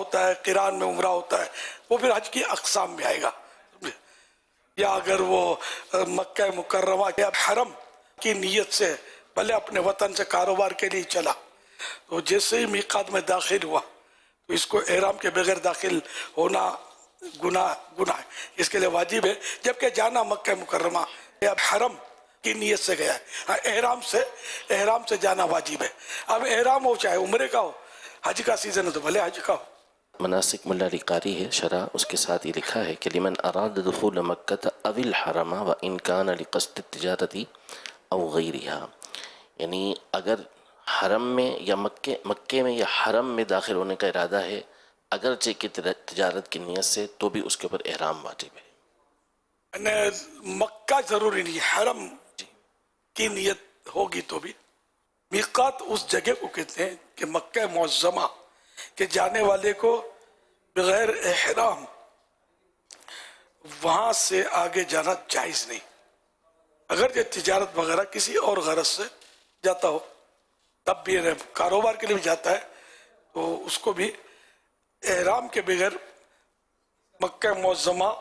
ہوتا ہے، قران میں عمرہ ہوتا ہے، وہ پھر حج کی اقسام میں آئے گا. یا اگر وہ مکہ مکرمہ یا حرم کی نیت سے بھلے اپنے وطن سے کاروبار کے لیے چلا، تو جیسے ہی میقات میں داخل ہوا تو اس کو احرام کے بغیر داخل ہونا گناہ ہے، اس کے لیے واجب ہے. جبکہ جانا مکہ مکرمہ یا حرم کی نیت سے گیا ہے، احرام سے جانا واجب ہے. اب احرام ہو چاہے عمرے کا ہو، حج کا سیزن ہے تو بھلے حج کا ہو. مناسک ملا علی قاری ہے شرح، اس کے ساتھ یہ لکھا ہے کہ لمن اراد دخول مکہ او الحرم وان کان لقصد التجارت او غیرہا، یعنی اگر حرم میں یا مکے میں یا حرم میں داخل ہونے کا ارادہ ہے اگرچہ کہ تجارت کی نیت سے، تو بھی اس کے اوپر احرام واجب ہے. مکہ ضروری نہیں، حرم کی نیت ہوگی تو بھی. میقات اس جگہ کو کہتے ہیں کہ مکہ معظمہ کہ جانے والے کو بغیر احرام وہاں سے آگے جانا جائز نہیں. اگر یہ تجارت وغیرہ کسی اور غرض سے جاتا ہو، تب بھی کاروبار کے لیے بھی جاتا ہے تو اس کو بھی احرام کے بغیر مکہ معظمہ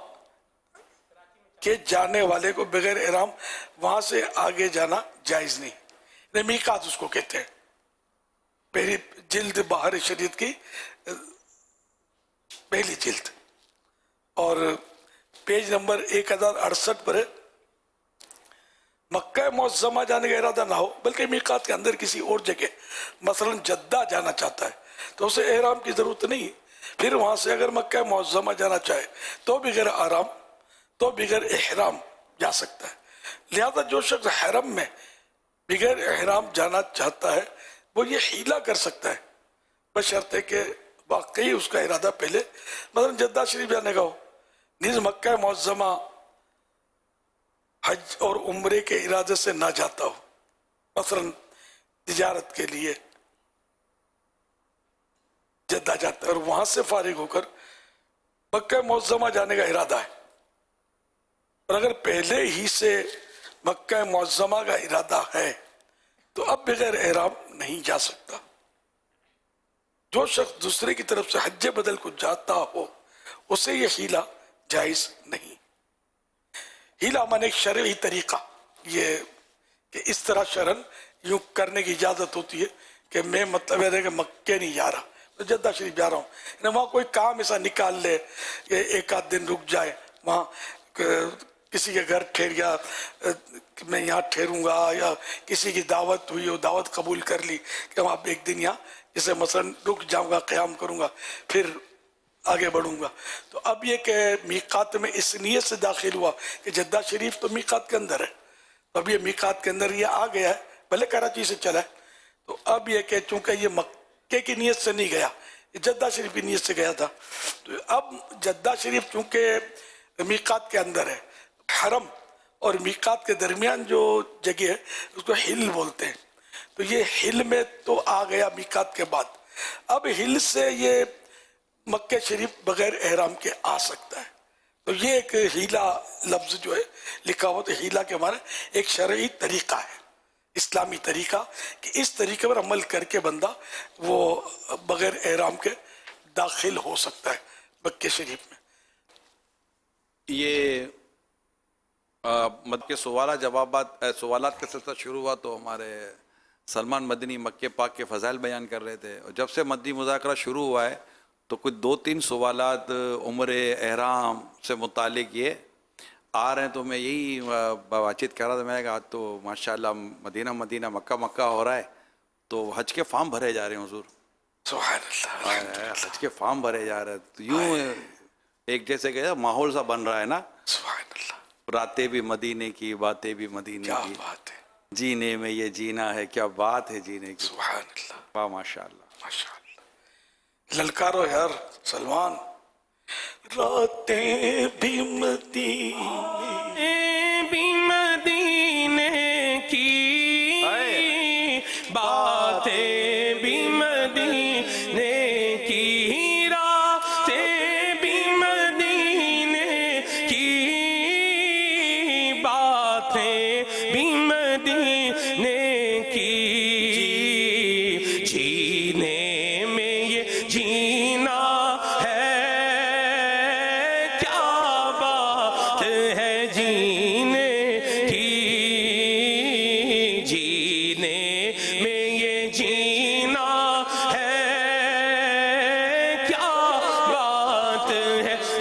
کے جانے والے کو بغیر احرام وہاں سے آگے جانا جائز نہیں. میقات اس کو کہتے ہیں. پہلی جلد بہار شریعت کی پہلی جلد اور پیج نمبر 1068 پر ہے. مکہ معظمہ جانے کا ارادہ نہ ہو بلکہ میقات کے اندر کسی اور جگہ مثلا جدہ جانا چاہتا ہے تو اسے احرام کی ضرورت نہیں. پھر وہاں سے اگر مکہ معظمہ جانا چاہے تو بغیر احرام جا سکتا ہے. لہذا جو شخص حرم میں بغیر احرام جانا چاہتا ہے وہ یہ حیلہ کر سکتا ہے، بشرطے کہ واقعی اس کا ارادہ پہلے مثلا جدہ شریف جانے کا ہو، نیز مکہ معظمہ حج اور عمرے کے ارادے سے نہ جاتا ہو، مثلا تجارت کے لیے جدہ جاتا ہے اور وہاں سے فارغ ہو کر مکہ معظمہ جانے کا ارادہ ہے. اور اگر پہلے ہی سے مکہ معظمہ کا ارادہ ہے تو اب بغیر احرام نہیں جا سکتا. جو شخص دوسرے کی طرف سے حج بدل کو جاتا ہو اسے یہ حیلہ جائز نہیں. حیلہ مانے ایک شرعی طریقہ، یہ کہ اس طرح شرعن یوں کرنے کی اجازت ہوتی ہے کہ میں مطلب ہے کہ مکہ نہیں جا رہا، میں جدہ شریف جا رہا ہوں، وہاں کوئی کام ایسا نکال لے کہ ایک آدھ دن رک جائے، وہاں کسی کے گھر ٹھہر گیا، میں یہاں ٹھہروں گا، یا کسی کی دعوت ہوئی ہو، دعوت قبول کر لی کہ وہاں ایک دن یہاں جیسے مثلا رک جاؤں گا، قیام کروں گا، پھر آگے بڑھوں گا. تو اب یہ کہ میقات میں اس نیت سے داخل ہوا کہ جدہ شریف تو میقات کے اندر ہے، تو اب یہ میقات کے اندر یہ آ گیا ہے، بھلے کراچی سے چلا ہے، تو اب یہ کہ چونکہ یہ مکے کی نیت سے نہیں گیا، یہ جدہ شریف کی نیت سے گیا تھا، تو اب جدہ شریف چونکہ میقات کے اندر ہے، حرم اور میقات کے درمیان جو جگہ ہے اس کو ہل بولتے ہیں، تو یہ ہل میں تو آ گیا میقات کے بعد. اب ہل سے یہ مکہ شریف بغیر احرام کے آ سکتا ہے. تو یہ ایک حیلہ لفظ جو ہے لکھا ہوا، تو حیلہ کے معنی ایک شرعی طریقہ ہے، اسلامی طریقہ، کہ اس طریقے پر عمل کر کے بندہ وہ بغیر احرام کے داخل ہو سکتا ہے مکہ شریف میں. یہ کے سوالات کا سلسلہ شروع ہوا تو ہمارے سلمان مدنی مکہ پاک کے فضائل بیان کر رہے تھے، اور جب سے مدنی مذاکرہ شروع ہوا ہے تو کچھ 2-3 سوالات عمرے احرام سے متعلق یہ آ رہے ہیں. تو میں یہی بات چیت کر رہا تھا، میں نے کہا آج تو ماشاءاللہ مدینہ مکہ ہو رہا ہے تو حج کے فارم بھرے جا رہے ہیں حضور، سبحان اللہ، حج کے فارم بھرے جا رہے ہیں، تو یوں ایک جیسے کہ ماحول سا بن رہا ہے نا. سبحان اللہ، راتیں بھی مدینے کی، باتیں بھی مدینے کیا کی، بات ہے، جینے میں یہ جینا ہے، کیا بات ہے جینے کی. سبحان اللہ، واہ ماشاء اللہ. ماشاء اللہ. للکارو یار سلمان. راتیں بھی مدینے کی، باتیں بھی مدینے کی، راتیں بھی مدینے کی، باتیں بھی مدینے کی، جینے میں یہ جینا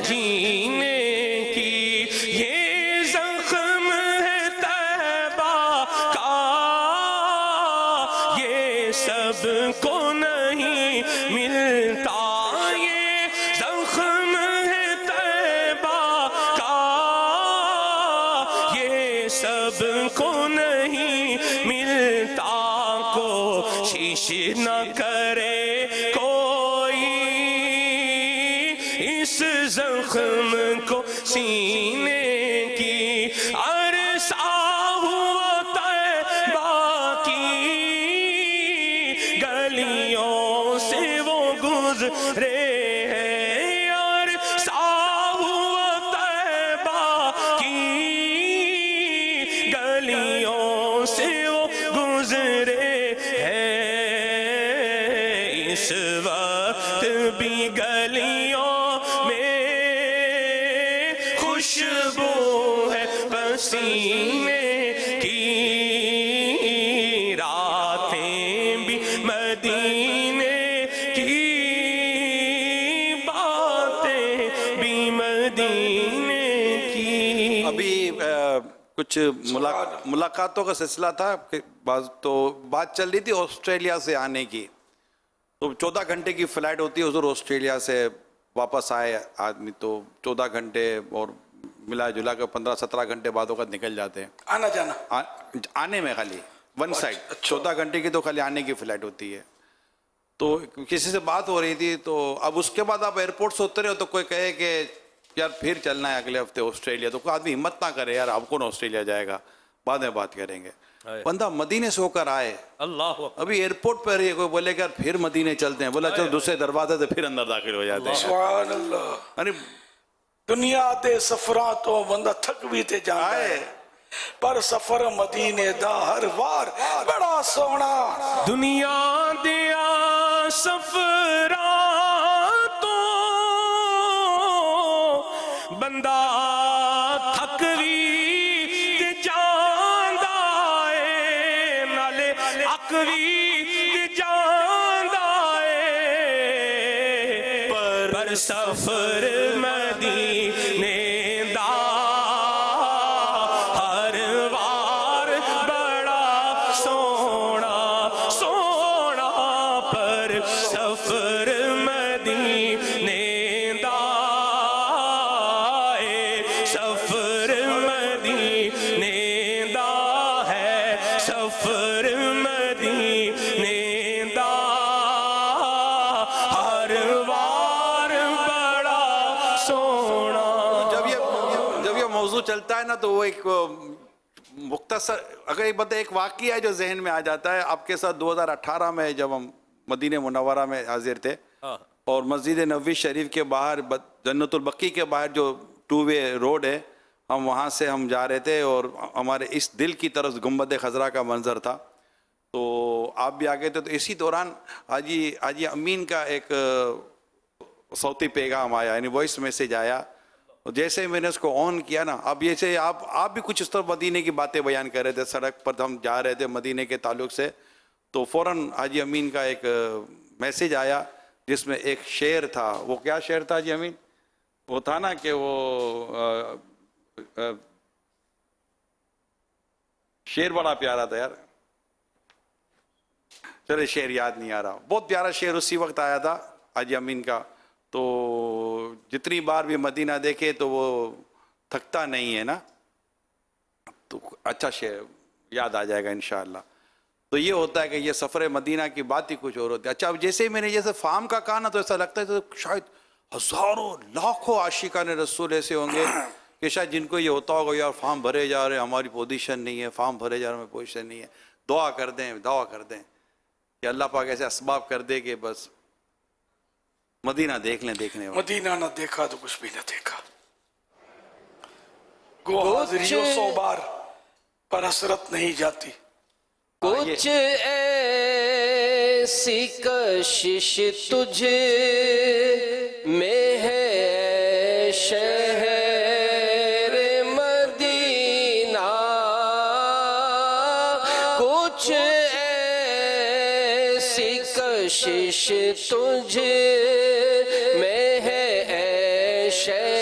جینے کی، یہ زخم ہے طیبہ کا، یہ سب کو نہیں ملتا، یہ زخم ہے طیبہ کا، یہ سب کو نہیں ملتا، کوشش نہ کرے کوئی اس زخم کو سینے کی، عرصہ ہوا طیبہ کی گلیوں سے وہ گزرے ہیں، عرصہ ہوا طیبہ کی گلیوں سے وہ گزرے ہیں، اس وقت بھی گلیوں میں خوشبو ہے پسینے کی، راتیں بھی مدینے کی، باتیں بھی مدینے کی۔ ابھی کچھ ملاقاتوں کا سلسلہ تھا کہ بات چل رہی تھی آسٹریلیا سے آنے کی، تو 14 گھنٹے کی فلائٹ ہوتی ہے حضور، آسٹریلیا سے واپس آئے آدمی تو 14 گھنٹے اور ملا جلا کر 15-17 گھنٹے بعد وقت نکل جاتے ہیں آنا جانا آنے میں، خالی ون سائڈ 14 گھنٹے کی تو خالی آنے کی فلائٹ ہوتی ہے۔ تو کسی سے بات ہو رہی تھی، تو اب اس کے بعد آپ ایئرپورٹ سے اترے ہو تو کوئی کہے کہ یار پھر چلنا ہے اگلے ہفتے آسٹریلیا، تو کوئی آدمی ہمت نہ کرے یار اب کون آسٹریلیا جائے گا، بعد میں بات کریں گے۔ بندہ مدینے سے ہو کر آئے، اللہ ابھی ایئرپورٹ پر ہی کوئی بولے کہ یار پھر مدینے چلتے ہیں، بولا چلو دوسرے دروازے سے پھر اندر داخل ہو جاتے ہیں۔ سبحان اللہ، ارے دنیا دے سفراں تو بندہ تھک بھی تے جاندا ہے، پر سفر مدینے دا ہر وار بڑا سونا۔ دنیا دیا سفراں تو بندہ تھک بھی تے جاندا ہے، نالے اک بھی تے جاندا ہے، پر سفر مدینے دا ہر وار بڑا سونا سونا، پر سفر مدینے دا ہے، سفر مدینے دا ہے، سفر مدینے دا ہر وار بڑا سونا۔ جب یہ موضوع چلتا ہے نا تو وہ ایک مختصر اگر ایک بندہ ایک واقعہ ہے جو ذہن میں آ جاتا ہے، آپ کے ساتھ 2018 میں جب ہم مدینہ منورہ میں حاضر تھے اور مسجد نبوی شریف کے باہر جنت البقیع کے باہر جو 2 وے روڈ ہے، ہم وہاں سے ہم جا رہے تھے اور ہمارے اس دل کی طرف گنبد خضرا کا منظر تھا، تو آپ بھی آگے تھے، تو اسی دوران حاجی امین کا ایک صوتی پیغام آیا، یعنی وائس میسیج آیا، جیسے میں نے اس کو آن کیا نا، اب جیسے آپ بھی کچھ اس طرح مدینے کی باتیں بیان کر رہے تھے، سڑک پر ہم جا رہے تھے مدینے کے تعلق سے، تو فوراً حاجی امین کا ایک میسیج آیا جس میں ایک شعر تھا۔ وہ کیا شعر تھا حاجی امین؟ وہ تھا نا کہ وہ شعر بڑا پیارا تھا یار، چلے شعر یاد نہیں آ رہا، بہت پیارا شعر اسی وقت آیا تھا حاجی امین کا، تو جتنی بار بھی مدینہ دیکھے تو وہ تھکتا نہیں ہے نا، تو اچھا شعر یاد آ جائے گا انشاءاللہ۔ تو یہ ہوتا ہے کہ یہ سفر مدینہ کی بات ہی کچھ اور ہوتی ہے۔ اچھا اب جیسے میں نے جیسے فام کا کہا نا، تو ایسا لگتا ہے تو شاید ہزاروں لاکھوں عاشقان رسول ایسے ہوں گے کہ شاید جن کو یہ ہوتا ہوگا یار فارم بھرے جا رہے ہیں، ہماری پوزیشن نہیں ہے، فارم بھرے جا رہے ہیں، ہماری پوزیشن نہیں ہے، دعا کر دیں کہ اللہ پاک ایسے اسباب کر دے کہ بس مدینہ دیکھ لیں، دیکھنے والے۔ مدینہ نہ دیکھا تو کچھ بھی نہ دیکھا، گو حاضریوں 100 بار پر حسرت نہیں جاتی۔ کچھ ایسی کشش تجھ میں ہے شہر مدینہ، کچھ ایسی کشش تجھ میں ہے شہر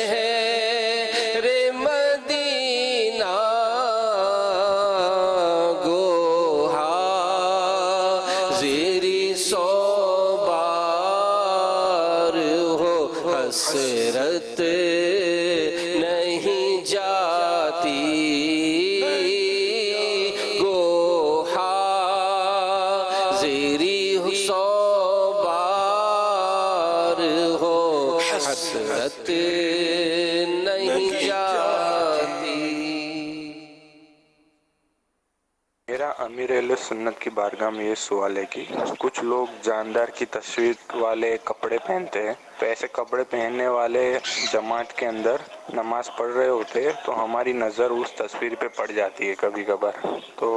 حسرت نہیں جاتی گو حاضری سو بار ہو حسرت نہیں جاتی. میرا امیر اہل سنت کی بارگاہ میں یہ سوال ہے کہ کچھ لوگ جاندار کی تصویر والے کپڑے پہنتے ہیں، تو ایسے کپڑے پہننے والے جماعت کے اندر نماز پڑھ رہے ہوتے ہیں تو ہماری نظر اس تصویر پہ پڑ جاتی ہے کبھی کبھار. تو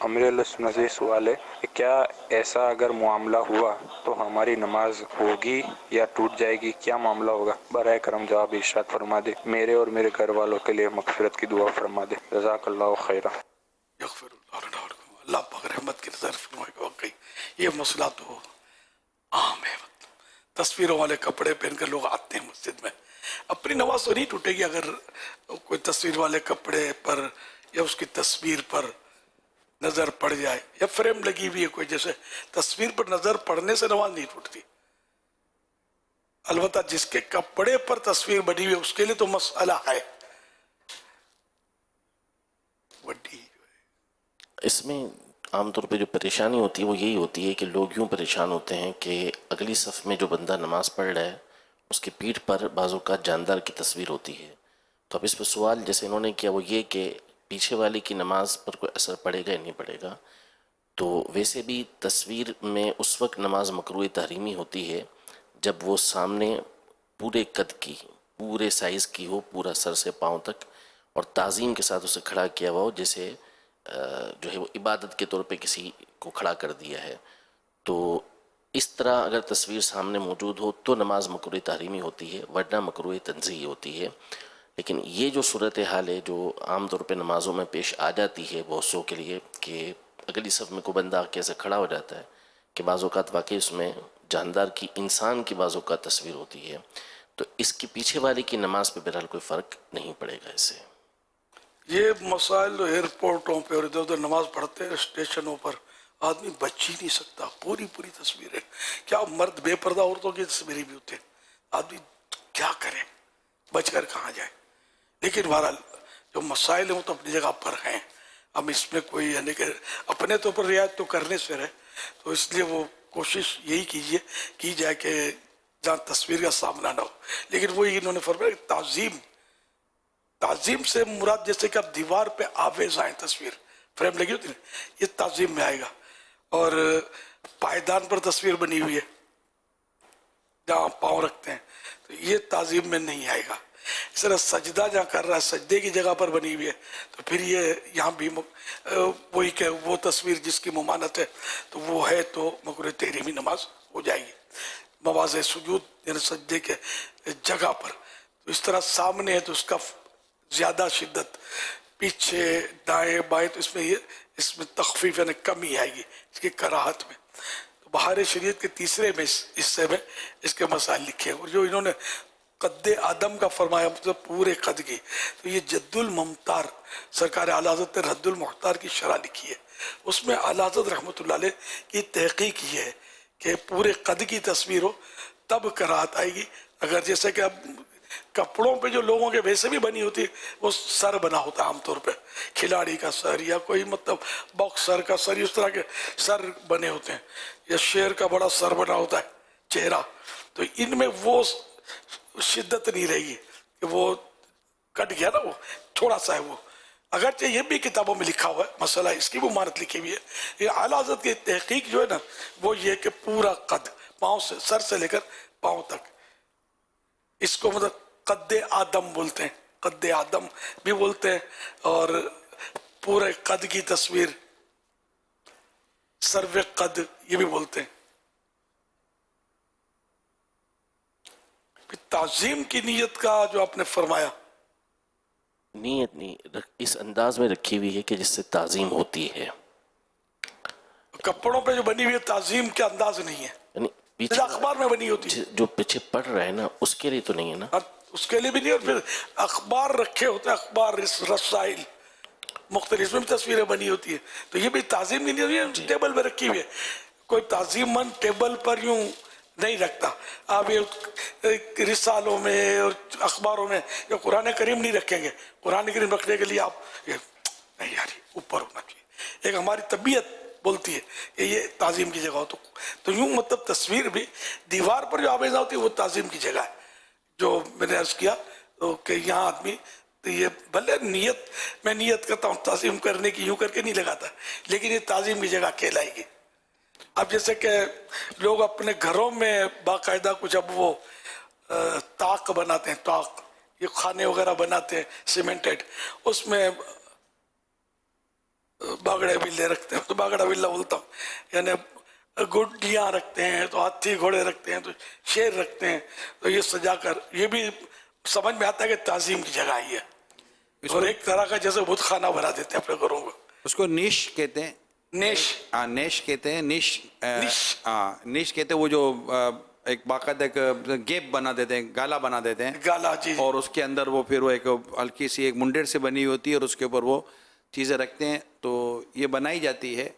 امیر اہل سنت سے یہ سوال ہے کہ کیا ایسا اگر معاملہ ہوا تو ہماری نماز ہوگی یا ٹوٹ جائے گی؟ کیا معاملہ ہوگا؟ برائے کرم جواب ارشاد فرما دے. میرے اور میرے گھر والوں کے لیے مغفرت کی دعا فرما دے. جزاک اللہ خیرہ. یغفر اللہ لنا ولکم. اللہ پاک رحمت کی نظر فرمائے گا. واقعی یہ مسئلہ تو عام ہے. تصویروں والے کپڑے پہن کر لوگ آتے ہیں مسجد میں. اپنی نماز تو نہیں ٹوٹے گی اگر کوئی تصویر والے کپڑے پر یا اس کی تصویر پر نظر پڑ جائے یا فریم لگی ہوئی ہے کوئی، جیسے تصویر پر نظر پڑنے سے نماز نہیں ٹوٹتی. البتہ جس کے کپڑے پر تصویر بنی ہوئی ہے اس کے لیے تو مسئلہ ہے بڑی. اس میں عام طور پہ جو پریشانی ہوتی ہے وہ یہی ہوتی ہے کہ لوگ یوں پریشان ہوتے ہیں کہ اگلی صف میں جو بندہ نماز پڑھ رہا ہے اس کی پیٹھ پر بعض اوقات جاندار کی تصویر ہوتی ہے. تو اب اس پہ سوال جیسے انہوں نے کیا وہ یہ کہ پیچھے والے کی نماز پر کوئی اثر پڑے گا یا نہیں پڑے گا. تو ویسے بھی تصویر میں اس وقت نماز مکروہ تحریمی ہوتی ہے جب وہ سامنے پورے قد کی، پورے سائز کی ہو، پورا سر سے پاؤں تک، اور تعظیم کے ساتھ اسے کھڑا کیا ہوا ہو، جیسے جو ہے وہ عبادت کے طور پہ کسی کو کھڑا کر دیا ہے. تو اس طرح اگر تصویر سامنے موجود ہو تو نماز مکروہ تحریمی ہوتی ہے، ورنہ مکروہ تنزیہی ہوتی ہے. لیکن یہ جو صورتحال ہے جو عام طور پہ نمازوں میں پیش آ جاتی ہے بہت سو کے لیے کہ اگلی صف میں کوئی بندہ آ کے ایسے کھڑا ہو جاتا ہے کہ بعض اوقات واقعی اس میں جاندار کی، انسان کی بعض اوقات تصویر ہوتی ہے، تو اس کی پیچھے والے کی نماز پہ بہرحال کوئی فرق نہیں پڑے گا. اس سے یہ مسائل ایئرپورٹوں پہ اور ادھر ادھر نماز پڑھتے ہیں اسٹیشنوں پر آدمی بچ ہی نہیں سکتا. پوری تصویریں، کیا مرد بے پردہ عورتوں کی تصویریں بھی ہوتے ہیں. آدمی کیا کرے، بچ کر کہاں جائے. لیکن بہرحال جو مسائل ہیں وہ تو اپنی جگہ پر ہیں. ہم اس میں کوئی یعنی کہ اپنے طور پر رعایت تو کرنے سے رہے، تو اس لیے وہ کوشش یہی کی جائے کہ جہاں تصویر کا سامنا نہ ہو. لیکن وہی انہوں نے فرمایا کہ تعظیم سے مراد جیسے کہ اب دیوار پہ آویز آئیں تصویر فریم لگی ہوتی ہے، یہ تعظیم میں آئے گا. اور پائیدان پر تصویر بنی ہوئی ہے جہاں پاؤں رکھتے ہیں تو یہ تعظیم میں نہیں آئے گا. اس طرح سجدہ جہاں کر رہا ہے سجدے کی جگہ پر بنی ہوئی ہے تو پھر یہ یہاں بھی وہی کہ وہ تصویر جس کی ممانت ہے تو وہ ہے تو مکروہ تحریمی نماز ہو جائے گی. مواضع سجود یعنی سجدے کے جگہ پر تو اس طرح سامنے ہے تو اس کا زیادہ شدت، پیچھے دائیں بائیں تو اس میں تخفیف یعنی کمی آئے گی اس کی کراہت میں. تو بہار شریعت کے تیسرے میں حصے میں اس کے مسائل لکھے ہیں. اور جو انہوں نے قد آدم کا فرمایا مطلب پورے قد کی، تو یہ جد الممتار سرکار اعلیٰ حضرت نے رد المختار کی شرح لکھی ہے. اس میں اعلیٰ حضرت رحمۃ اللہ علیہ کی تحقیق یہ ہے کہ پورے قد کی تصویر ہو تب کراہت آئے گی. اگر جیسے کہ اب کپڑوں پہ جو لوگوں کے ویسے بھی بنی ہوتی ہے وہ سر بنا ہوتا ہے عام طور پہ، کھلاڑی کا سر یا کوئی مطلب باکسر کا سر، اس طرح کے سر بنے ہوتے ہیں، یا شیر کا بڑا سر بنا ہوتا ہے چہرہ. تو ان میں وہ شدت نہیں رہے گی کہ وہ کٹ گیا نا، وہ تھوڑا سا ہے وہ. اگرچہ یہ بھی کتابوں میں لکھا ہوا ہے مسئلہ، اس کی بھی عمارت لکھی ہوئی ہے. یہ اعلیٰ حضرت کی تحقیق جو ہے نا وہ یہ کہ پورا قد پاؤں سے، سر سے لے کر پاؤں تک، اس کو مطلب قد آدم بولتے ہیں، قد آدم بھی بولتے ہیں اور پورے قد کی تصویر سرو قد یہ بھی بولتے ہیں. تعظیم کی نیت کا جو آپ نے فرمایا، نیت نہیں اس انداز میں رکھی ہوئی ہے کہ جس سے تعظیم ہوتی ہے. کپڑوں پہ جو بنی ہوئی ہے تعظیم کے انداز نہیں ہے، یعنی جیسے اخبار میں بنی ہوتی ہے جو پیچھے پڑھ رہا ہے نا اس کے لیے تو نہیں ہے نا، اس کے لیے بھی نہیں. اور پھر اخبار رکھے ہوتے ہیں، اخبار رسائل مختلف میں بھی تصویریں بنی ہوتی ہیں تو یہ بھی تعظیم نہیں ہے. ٹیبل پہ رکھی ہوئی ہے، کوئی تعظیم مند ٹیبل پر یوں نہیں رکھتا. آپ یہ رسالوں میں اور اخباروں میں یہ قرآن کریم نہیں رکھیں گے. قرآن کریم رکھنے کے لیے آپ نہیں یار اوپر ہونا چاہیے. ایک ہماری طبیعت بولتی ہے کہ یہ تعظیم کی جگہ ہو تو یوں مطلب تصویر بھی دیوار پر جو آویزہ ہوتی ہے وہ تعظیم کی جگہ ہے. جو میں نے عرض کیا تو کہ یہاں آدمی تو یہ بھلے میں نیت کرتا ہوں تعظیم کرنے کی یوں کر کے نہیں لگاتا, لیکن یہ تعظیم کی جگہ کہلائے گی. اب جیسے کہ لوگ اپنے گھروں میں باقاعدہ کچھ اب وہ طاق بناتے ہیں, طاق یہ کھانے وغیرہ بناتے ہیں سیمنٹڈ, اس میں باگڑے بلے رکھتے ہیں. تو باگڑا بلہ بولتا ہوں, یعنی گڈیاں رکھتے ہیں, تو ہاتھی گھوڑے رکھتے ہیں, تو شیر رکھتے ہیں. تو یہ سجا کر یہ بھی سمجھ میں آتا ہے کہ تعظیم کی جگہ ہی ہے. اور ایک طرح کا جیسے بت خانہ بنا دیتے ہیں اپنے گھروں کو. اس کو نیش کہتے ہیں. نیش کہتے ہیں. نیش کہتے ہیں وہ جو ایک باقاعدہ ایک گیپ بنا دیتے ہیں, گالا بنا دیتے ہیں, گالا جی, اور اس کے اندر وہ پھر وہ ایک ہلکی سی ایک منڈیر سے بنی ہوتی ہے اور اس کے اوپر وہ چیزیں رکھتے ہیں. تو یہ بنائی جاتی ہے.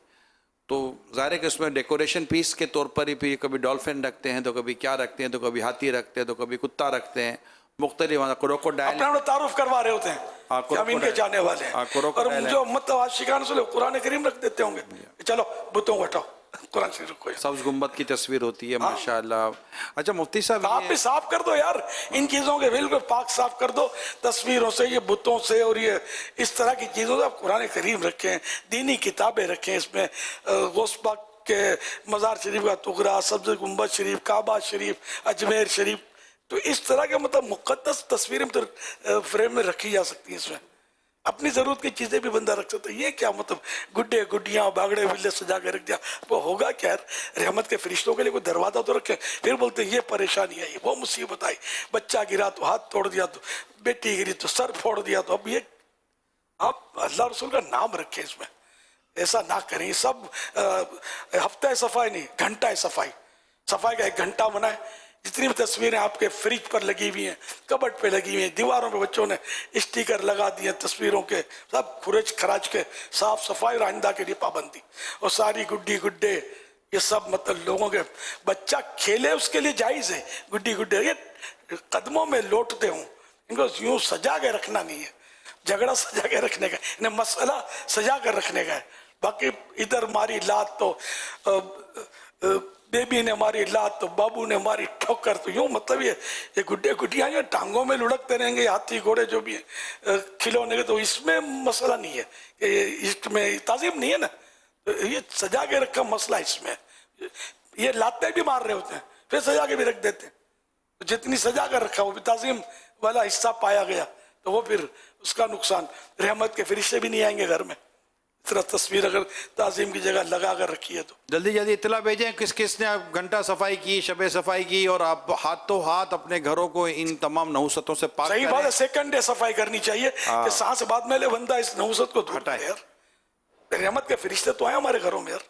تو ظاہر ہے کہ اس میں ڈیکوریشن پیس کے طور پر ہی پھر کبھی ڈولفن رکھتے ہیں, تو کبھی کیا رکھتے ہیں, تو کبھی ہاتھی رکھتے ہیں, تو کبھی کتا رکھتے ہیں, مختلف کروکوڈائل. اپنا تعارف کروا رہے ہوتے ہیں کہ ہم ان کے جانے والے ہیں. اور جو مطلب عاشقان سے قرآن کریم رکھ دیتے ہوں گے, چلو بتوں کو ہٹاؤ, قرآن شریف رکھو. سبز گنبد کی تصویر ہوتی ہے ماشاءاللہ. اچھا مفتی صاحب آپ بھی صاف کر دو یار ان چیزوں کے, بالکل پاک صاف کر دو تصویروں سے, یہ بتوں سے اور یہ اس طرح کی چیزوں سے. آپ قرآن کریم رکھیں, دینی کتابیں رکھیں, اس میں غوث پاک کے مزار شریف کا ٹکڑا, سبز گنبد شریف, کعبہ شریف, اجمیر شریف, تو اس طرح کے مطلب مقدس تصویریں فریم میں رکھی جا سکتی ہیں. اس میں اپنی ضرورت کی چیزیں بھی بندہ رکھ سکتا ہے. یہ کیا مطلب گڈے گڈیاں باگڑے بلے سجا کے رکھ دیا, وہ ہوگا کیا یار؟ رحمت کے فرشتوں کے لیے کوئی دروازہ تو رکھے. پھر بولتے ہیں یہ پریشانی آئی, وہ مصیبت آئی, بچہ گرا تو ہاتھ توڑ دیا, تو بیٹی گری تو سر پھوڑ دیا. تو اب یہ آپ اللہ رسول کا نام رکھیں, اس میں ایسا نہ کریں. سب ہفتہ صفائی نہیں, گھنٹہ صفائی. صفائی کا 1 گھنٹہ بنائے. جتنی بھی تصویریں آپ کے فریج پر لگی ہوئی ہیں, کبٹ پہ لگی ہوئی ہیں, دیواروں پہ بچوں نے اسٹیکر لگا دیے تصویروں کے, سب کھرچ کھراچ کے صاف صفائی اور آئندہ کے لیے پابندی. اور ساری گڈی گڈے یہ سب مطلب لوگوں کے, بچہ کھیلے اس کے لیے جائز ہے. گڈی گڈے یہ قدموں میں لوٹتے ہوں, ان کو یوں سجا کے رکھنا نہیں ہے. جھگڑا سجا کے رکھنے کا, انہیں مسئلہ سجا کر رکھنے کا ہے. باقی ادھر ماری لات تو بیبی نے ماری لات, تو بابو نے ماری ٹھوکر, تو یوں مطلب یہ گڈے گڈیاں یہ ٹانگوں میں لڑکتے رہیں گے, ہاتھی گھوڑے جو بھی ہیں کھلونے کے. تو اس میں مسئلہ نہیں ہے کہ اس میں تعظیم نہیں ہے نا, یہ سجا کے رکھا مسئلہ اس میں. یہ لاتے بھی مار رہے ہوتے ہیں, پھر سجا کے بھی رکھ دیتے ہیں. جتنی سجا کر رکھا وہ بھی تعظیم والا حصہ پایا گیا, تو وہ پھر اس کا نقصان. رحمت کے فرشتے بھی نہیں آئیں گے گھر میں. طرح تصویر اگر تعظیم کی جگہ لگا کر رکھی ہے تو جلدی جلدی اطلاع بھیجیں کس کس نے گھنٹہ صفائی کی, شب صفائی کی, اور آپ ہاتھوں ہاتھ اپنے گھروں کو ان تمام نحوستوں سے پاک کریں. صحیح بات ہے, سیکنڈ ڈے صفائی کرنی چاہیے کہ سانس بعد میں لے بندہ اس نحوست کو ہٹائے. یار رحمت کے فرشتے تو آئے ہمارے گھروں میں. یار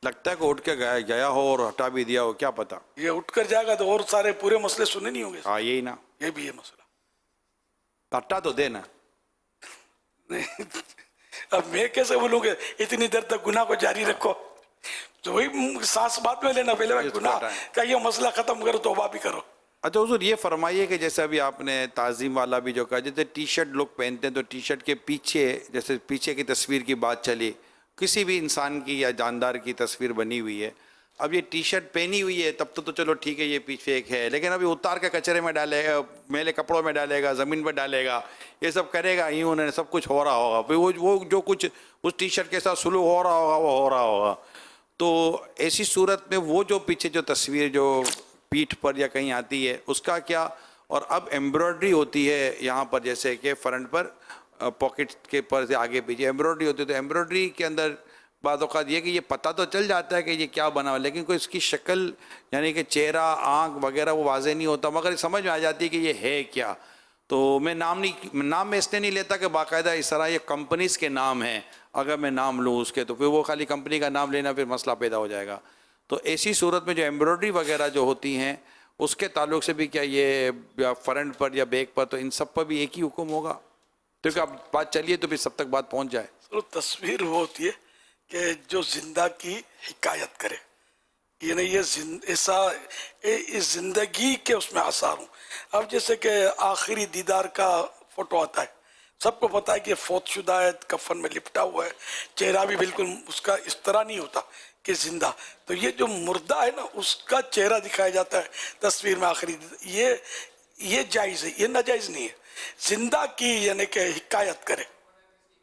لگتا ہے کہ اٹھ کے گیا ہو اور ہٹا بھی دیا ہو, کیا پتا. یہ اٹھ کر جائے گا تو اور سارے پورے مسئلے سنے نہیں ہوں گے. ہاں یہی نا, یہ بھی ہے مسئلہ. ہٹا تو دے نا. اب میں کیسے بولوں گے اتنی دیر تک گناہ کو جاری رکھو, تو وہی سانس بعد میں لینا, پہلے گناہ کا یہ مسئلہ ختم کرو, توبہ بھی کرو. اچھا حضور یہ فرمائیے کہ جیسے ابھی آپ نے تعظیم والا بھی جو کہا, جیسے ٹی شرٹ لوگ پہنتے ہیں تو ٹی شرٹ کے پیچھے جیسے پیچھے کی تصویر کی بات چلی, کسی بھی انسان کی یا جاندار کی تصویر بنی ہوئی ہے, اب یہ ٹی شرٹ پہنی ہوئی ہے تب تو چلو ٹھیک ہے یہ پیچھے ایک ہے, لیکن ابھی اتار کے کچرے میں ڈالے گا, میلے کپڑوں میں ڈالے گا, زمین پہ ڈالے گا, یہ سب کرے گا, یوں انہیں سب کچھ ہو رہا ہوگا, پھر وہ جو کچھ اس ٹی شرٹ کے ساتھ سلوک ہو رہا ہوگا وہ ہو رہا ہوگا. تو ایسی صورت میں وہ جو پیچھے جو تصویر جو پیٹھ پر یا کہیں آتی ہے اس کا کیا. اور اب ایمبرائڈری ہوتی ہے یہاں پر, جیسے کہ فرنٹ پر پاکٹ کے پر سے آگے پیچھے ایمبرائڈری ہوتی ہے, تو ایمبرائڈری کے اندر بعض اوقات یہ کہ یہ پتہ تو چل جاتا ہے کہ یہ کیا بنا ہوا, لیکن کوئی اس کی شکل یعنی کہ چہرہ آنکھ وغیرہ وہ واضح نہیں ہوتا, مگر سمجھ میں آ جاتی ہے کہ یہ ہے کیا. تو میں نام میں اس نے نہیں لیتا کہ باقاعدہ اس طرح یہ کمپنیز کے نام ہیں, اگر میں نام لوں اس کے تو پھر وہ خالی کمپنی کا نام لینا پھر مسئلہ پیدا ہو جائے گا. تو ایسی صورت میں جو ایمبرائڈری وغیرہ جو ہوتی ہیں اس کے تعلق سے بھی کیا یہ یا فرنٹ پر یا بیک پر, تو ان سب پر بھی ایک ہی حکم ہوگا؟ کیونکہ اب بات چلیے تو پھر سب تک بات پہنچ جائے. تصویر وہ ہوتی ہے کہ جو زندہ کی حکایت کرے, یعنی یہ ایسا اس زندگی کے اس میں آثار ہوں. اب جیسے کہ آخری دیدار کا فوٹو آتا ہے، سب کو پتا ہے کہ فوت شدہ ہے، کفن میں لپٹا ہوا ہے، چہرہ بھی بالکل اس کا اس طرح نہیں ہوتا کہ زندہ. تو یہ جو مردہ ہے نا اس کا چہرہ دکھایا جاتا ہے تصویر میں آخری دیدار. یہ جائز ہے، یہ ناجائز نہیں ہے. زندہ کی یعنی کہ حکایت کرے،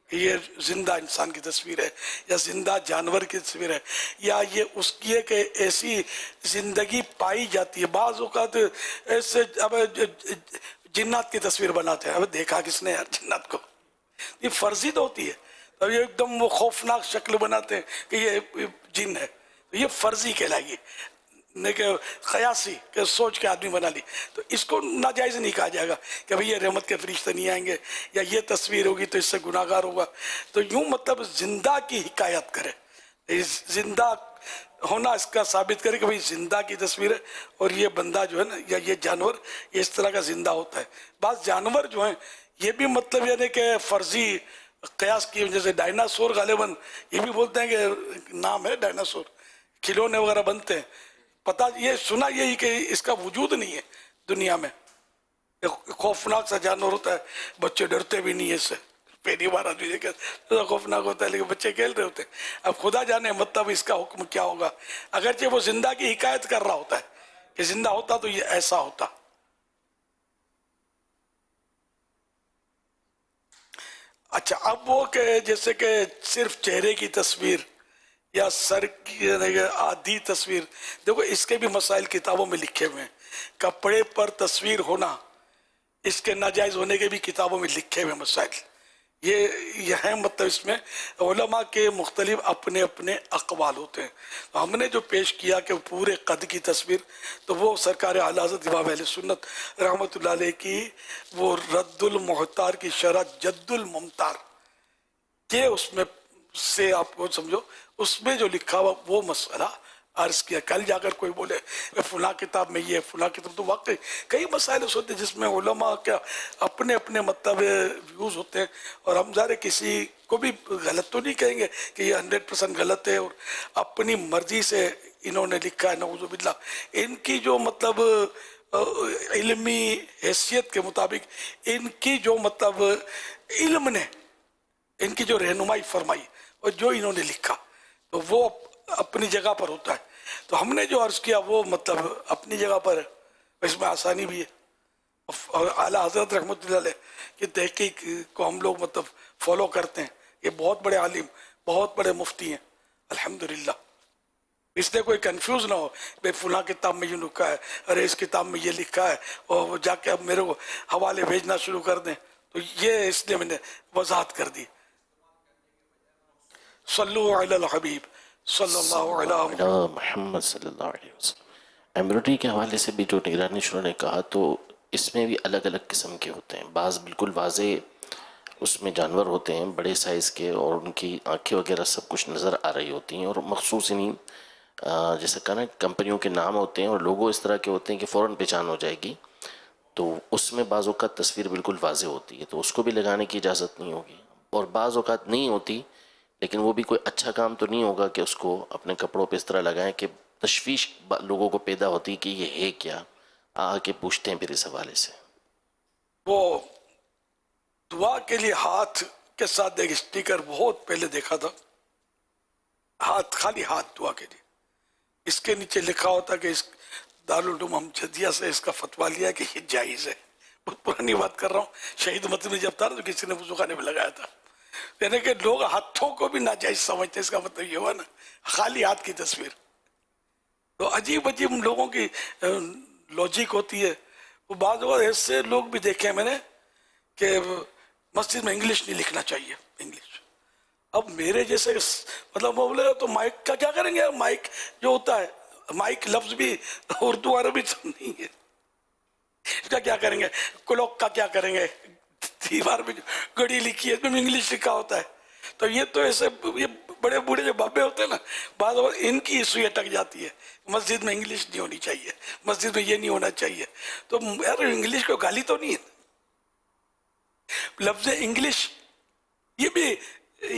یہ زندہ انسان کی تصویر ہے یا زندہ جانور کی تصویر ہے، یا یہ اس کی ہے کہ ایسی زندگی پائی جاتی ہے. بعض اوقات ایسے اب جنات کی تصویر بناتے ہیں، اب دیکھا کس نے یار جنات کو؟ یہ فرضی تو ہوتی ہے. اب یہ ایک دم وہ خوفناک شکل بناتے ہیں کہ یہ جن ہے، یہ فرضی کہلائے گی، کہ قیاسی کہ سوچ کے آدمی بنا لی. تو اس کو ناجائز نہیں کہا جائے گا کہ بھئی یہ رحمت کے فرشتے نہیں آئیں گے یا یہ تصویر ہوگی تو اس سے گناہگار ہوگا. تو یوں مطلب زندہ کی حکایت کرے، زندہ ہونا اس کا ثابت کرے کہ بھئی زندہ کی تصویر ہے اور یہ بندہ جو ہے نا یا یہ جانور یہ اس طرح کا زندہ ہوتا ہے. بعض جانور جو ہیں یہ بھی مطلب یعنی کہ فرضی قیاس کی، جیسے ڈائناسور غالباً یہ بھی بولتے ہیں کہ نام ہے ڈائناسور، کھلونے وغیرہ بنتے ہیں. پتہ یہ سنا یہی کہ اس کا وجود نہیں ہے دنیا میں. خوفناک سا جانور ہوتا ہے، بچے ڈرتے بھی نہیں ہے اس سے. پہلی بار آدمی دیکھا خوفناک ہوتا ہے لیکن بچے کھیل رہے ہوتے ہیں. اب خدا جانے مطلب اس کا حکم کیا ہوگا، اگرچہ وہ زندہ کی حکایت کر رہا ہوتا ہے کہ زندہ ہوتا تو یہ ایسا ہوتا. اچھا اب وہ کہ جیسے کہ صرف چہرے کی تصویر یا سر کی آدھی تصویر، دیکھو اس کے بھی مسائل کتابوں میں لکھے ہوئے ہیں. کپڑے پر تصویر ہونا، اس کے ناجائز ہونے کے بھی کتابوں میں لکھے ہوئے مسائل. یہ ہے مطلب اس میں علماء کے مختلف اپنے اپنے اقوال ہوتے ہیں. ہم نے جو پیش کیا کہ پورے قد کی تصویر، تو وہ سرکار اعلیٰ حضرت امام اہل سنت رحمۃ اللہ علیہ کی وہ رد المحتار کی شرح جد الممتار کہ اس میں سے آپ کو سمجھو اس میں جو لکھا ہوا وہ مسئلہ عرض کیا. کل جا کر کوئی بولے فلاں کتاب میں یہ فلاں کتاب، تو واقعی کئی مسائل ہوتے ہیں جس میں علماء کا اپنے اپنے مطلب ویوز ہوتے ہیں. اور ہم ظاہر کسی کو بھی غلط تو نہیں کہیں گے کہ یہ 100% غلط ہے اور اپنی مرضی سے انہوں نے لکھا ہے، نعوذ باللہ. ان کی جو مطلب علمی حیثیت کے مطابق ان کی جو مطلب علم نے ان کی جو رہنمائی فرمائی اور جو انہوں نے لکھا تو وہ اپنی جگہ پر ہوتا ہے. تو ہم نے جو عرض کیا وہ مطلب اپنی جگہ پر ہے، اس میں آسانی بھی ہے. اور اعلیٰ حضرت رحمۃ اللہ علیہ کی تحقیق کو ہم لوگ مطلب فالو کرتے ہیں. یہ بہت بڑے عالم، بہت بڑے مفتی ہیں الحمدللہ. اس لیے کوئی کنفیوز نہ ہو بھائی فلاں کتاب میں یہ لکھا ہے، ارے اس کتاب میں یہ لکھا ہے، اور وہ جا کے اب میرے کو حوالے بھیجنا شروع کر دیں. تو یہ اس لیے میں نے وضاحت کر دی. صلو علی الحبیب صلی اللہ علیہ محمد صلی اللہ علیہ وسلم. ایمبرائڈری کے حوالے سے بھی جو نگرانی شروع نے کہا تو اس میں بھی الگ الگ قسم کے ہوتے ہیں. بعض بالکل واضح اس میں جانور ہوتے ہیں بڑے سائز کے اور ان کی آنکھیں وغیرہ سب کچھ نظر آ رہی ہوتی ہیں، اور مخصوص انہیں جیسے کہا نا کمپنیوں کے نام ہوتے ہیں اور لوگو اس طرح کے ہوتے ہیں کہ فوراً پہچان ہو جائے گی. تو اس میں بعض اوقات تصویر بالکل واضح ہوتی ہے تو اس کو بھی لگانے کی اجازت نہیں ہوگی. اور بعض اوقات نہیں ہوتی لیکن وہ بھی کوئی اچھا کام تو نہیں ہوگا کہ اس کو اپنے کپڑوں پہ اس طرح لگائیں کہ تشویش لوگوں کو پیدا ہوتی کہ یہ ہے کیا، آ کے پوچھتے ہیں پھر اس حوالے سے. وہ دعا کے لیے ہاتھ کے ساتھ ایک اسٹیکر بہت پہلے دیکھا تھا، ہاتھ خالی ہاتھ دعا کے لیے. اس کے نیچے لکھا ہوتا کہ اس دارالعلوم امجدیہ سے اس کا فتویٰ لیا کہ یہ جائز ہے. بہت پرانی بات کر رہا ہوں، شہید مدنی جب تھا تو کسی نے وضو خانے میں لگایا تھا. یعنی کہ لوگ ہاتھوں کو بھی ناجائز سمجھتے، اس کا مطلب یہ ہوا نا خالی ہاتھ کی تصویر. تو عجیب عجیب لوگوں کی لوجک ہوتی ہے. وہ بعض اوقات ایسے لوگ بھی دیکھے ہیں میں نے کہ مسجد میں انگلش نہیں لکھنا چاہیے، انگلش. اب میرے جیسے مطلب وہ بولے تو مائک کا کیا کریں گے؟ مائک جو ہوتا ہے، مائک لفظ بھی اردو عربی تو نہیں ہے، اس کا کیا کریں گے؟ کلوک کا کیا کریں گے؟ دیوار میں جو گھڑی لکھی ہے اس میں انگلش لکھا ہوتا ہے. تو یہ تو ایسے یہ بڑے بوڑھے جو بابے ہوتے ہیں نا، بعض اوقات ان کی سوئی اٹک جاتی ہے، مسجد میں انگلش نہیں ہونی چاہیے، مسجد میں یہ نہیں ہونا چاہیے. تو یار انگلش کو گالی تو نہیں ہے. لفظ انگلش یہ بھی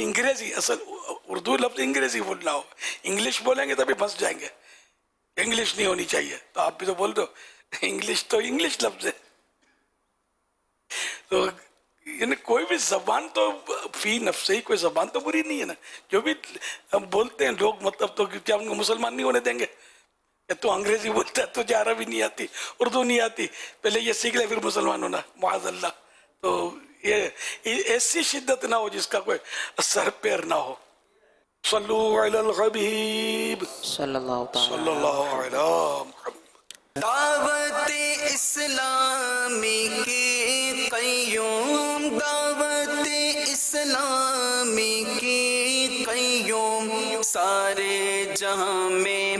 انگریزی، اصل اردو لفظ انگریزی بولنا ہو، انگلش بولیں گے تبھی پھنس جائیں گے. انگلش نہیں ہونی چاہیے، تو آپ بھی تو بول دو انگلش تو انگلش لفظ ہے. تو یعنی کوئی بھی زبان تو فی نفسہی کوئی زبان تو بری نہیں ہے نا. جو بھی ہم بولتے ہیں لوگ مطلب تو کیا ان کو مسلمان نہیں ہونے دیں گے؟ کہ تو انگریزی بولتا ہے، تجھے عربی نہیں آتی، اردو نہیں آتی، پہلے یہ سیکھ لے پھر مسلمان ہونا، معاذ اللہ. تو یہ ایسی شدت نہ ہو جس کا کوئی اثر پیر نہ ہو. صلو علی الحبیب صلی اللہ صلی اللہ علی محمد. دعوت اسلامی کی قیوم، دعوت اسلامی کی قیوم، سارے جہاں میں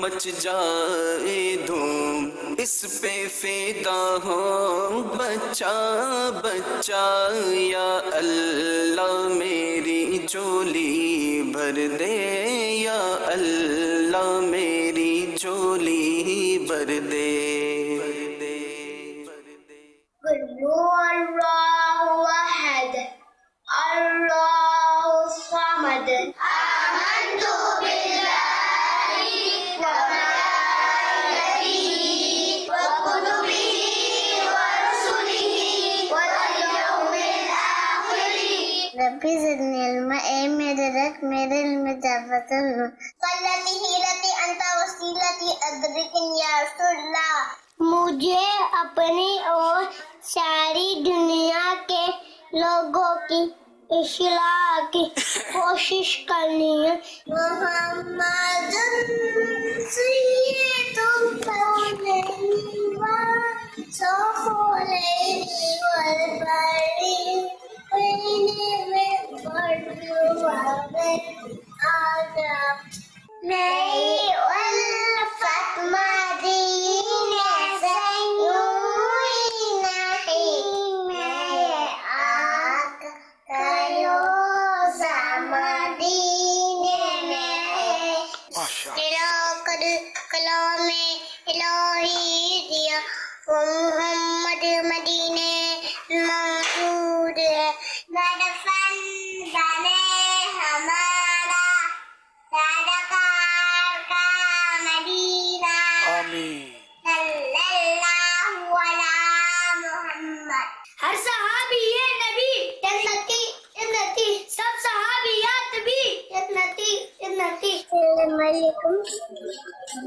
مچ جائے دھوم، اس پہ فدا ہو بچہ بچہ، یا اللہ میری چولی بھر دے، یا اللہ میری چولی بھر دے. قل هو الله أحد الله الصمد آمنت بالله وملائكته وكتبه ورسله واليوم الآخر ربي زدني علما. اے میرے رب میرے علم اضافہ ہو. صلتی ہیرتی انت وسیلتی ادرکن یا رسول اللہ. مجھے اپنی اور ساری دنیا کے لوگوں کی اصلاح کی کوشش کرنی ہے. محمد سید الکونین والثقلین والبحرین آدم. نئی الفت مدینہ سے یوں ہی نہیں، میں آگا روزہ مدینے میں کر کلام الہی دیا. وہ محمد مدینے موجود ہے. مدفن بنے ہمارا صدقار کا مدینہ. آمین. صلی اللہ علی محمد. ہر صحابی نبی جنتی جنتی، سب صحابیات بھی جنتی جنتی. السلام علیکم